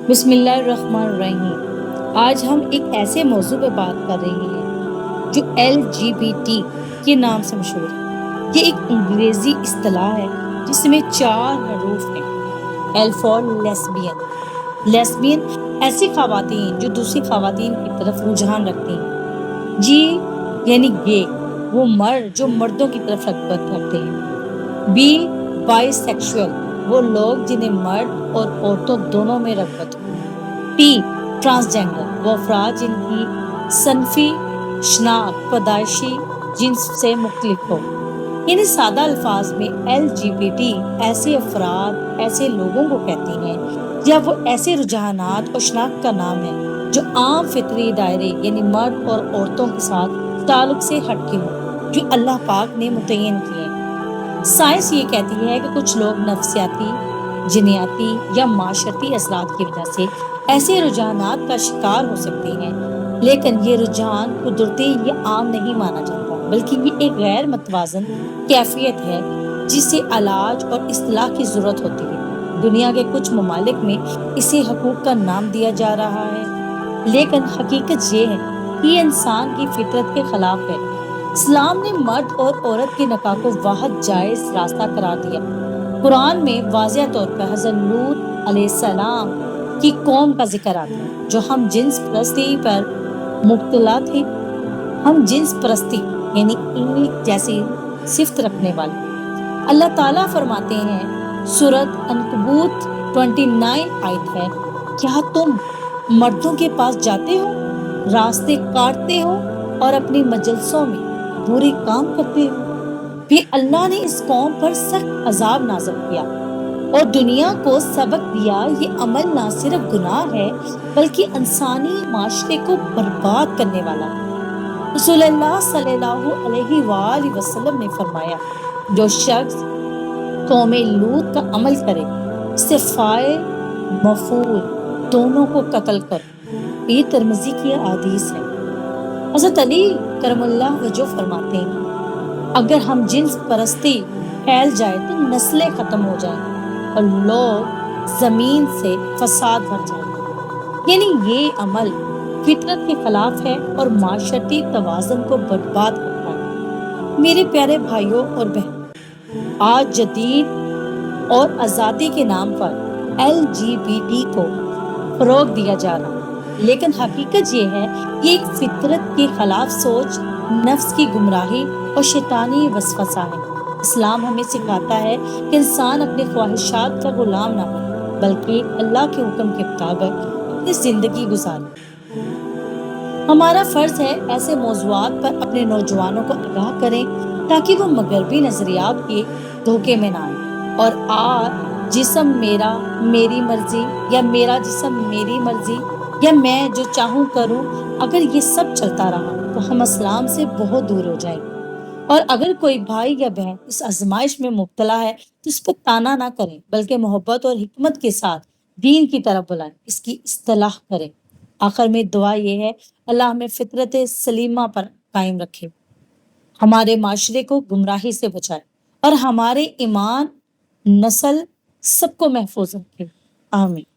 بسم اللہ الرحمن الرحیم۔ آج ہم ایک ایسے موضوع پہ بات کر رہے ہیں جو LGBT کے نام سے مشہور ہے۔ یہ ایک انگریزی اصطلاح ہے جس میں 4 حروف ہیں۔ L for lesbian. لیسبین ایسی خواتین جو دوسری خواتین کی طرف رجحان رکھتی ہیں۔ جی یعنی گے، وہ مرد جو مردوں کی طرف رغبت رکھتے ہیں۔ بی بائی سیکشول، وہ لوگ جنہیں مرد اور عورتوں دونوں میں رغبت ہو۔ ٹی ٹرانسجینڈر، وہ افراد جن کی صنفی شناخت پیدائشی جنس سے مختلف ہو۔ یعنی سادہ الفاظ میں LGBT ایسے افراد، ایسے لوگوں کو کہتی ہیں یا وہ ایسے رجحانات اور شناخت کا نام ہے جو عام فطری دائرے یعنی مرد اور عورتوں کے ساتھ تعلق سے ہٹ کے ہوں، جو اللہ پاک نے متعین کیے ہیں۔ سائنس یہ کہتی ہے کہ کچھ لوگ نفسیاتی، جینیاتی یا معاشرتی اثرات کی وجہ سے ایسے رجحانات کا شکار ہو سکتے ہیں، لیکن یہ رجحان قدرتی یا عام نہیں مانا جاتا، بلکہ یہ ایک غیر متوازن کیفیت ہے جسے علاج اور اصلاح کی ضرورت ہوتی ہے۔ دنیا کے کچھ ممالک میں اسے حقوق کا نام دیا جا رہا ہے، لیکن حقیقت یہ ہے کہ یہ انسان کی فطرت کے خلاف ہے۔ اسلام نے مرد اور عورت کے نکاح کو واحد جائز راستہ قرار دیا۔ قرآن میں واضح طور پر حضرت لوط علیہ السلام کی قوم کا ذکر آتا ہے جو ہم جنس پرستی پر مبتلا تھے۔ ہم جنس پرستی یعنی ایک جیسی صفت رکھنے والے۔ اللہ تعالیٰ فرماتے ہیں، سورۃ عنکبوت 29 آیت ہے، کیا تم مردوں کے پاس جاتے ہو، راستے کاٹتے ہو اور اپنی مجلسوں میں برے کام کرتے ہو؟ پھر اللہ نے اس قوم پر سخت عذاب نازل کیا اور دنیا کو سبق دیا۔ یہ عمل نہ صرف گناہ ہے بلکہ انسانی معاشرے کو برباد کرنے والا ہے۔ رسول اللہ صلی اللہ علیہ وآلہ وسلم نے فرمایا، جو شخص قوم لوط کا عمل کرے، اسے فاعل مفعول دونوں کو قتل کرو۔ یہ ترمذی کی حدیث ہے۔ حضرت علی کرم اللہ وجہ فرماتے ہیں، اگر ہم جنس پرستی پھیل جائے تو نسلیں ختم ہو جائیں اور لوگ زمین سے فساد بھر جائیں۔ یعنی یہ عمل فطرت کے خلاف ہے اور معاشرتی توازن کو برباد کرتا ہے۔ میرے پیارے بھائیوں اور بہنوں، آج جدید اور آزادی کے نام پر LGBT کو فروغ دیا جا رہا ہے، لیکن حقیقت یہ ہے کہ ایک فطرت کے خلاف سوچ، نفس کی گمراہی اور شیطانی وسوسہ ہے۔ اسلام ہمیں سکھاتا ہے کہ انسان اپنی خواہشات کا غلام نہ بنے بلکہ اللہ کے حکم کے مطابق اپنی زندگی گزارے۔ ہمارا فرض ہے ایسے موضوعات پر اپنے نوجوانوں کو آگاہ کریں تاکہ وہ مغربی نظریات کے دھوکے میں نہ آئیں اور جسم میرا میری مرضی یا میرا جسم میری مرضی یا میں جو چاہوں کروں، اگر یہ سب چلتا رہا تو ہم اسلام سے بہت دور ہو جائیں گے۔ اور اگر کوئی بھائی یا بہن اس آزمائش میں مبتلا ہے تو اس پر طعنہ نہ کریں بلکہ محبت اور حکمت کے ساتھ دین کی طرف بلائیں، اس کی اصلاح کریں۔ آخر میں دعا یہ ہے، اللہ ہمیں فطرت سلیمہ پر قائم رکھے، ہمارے معاشرے کو گمراہی سے بچائے اور ہمارے ایمان، نسل سب کو محفوظ رکھے۔ آمین۔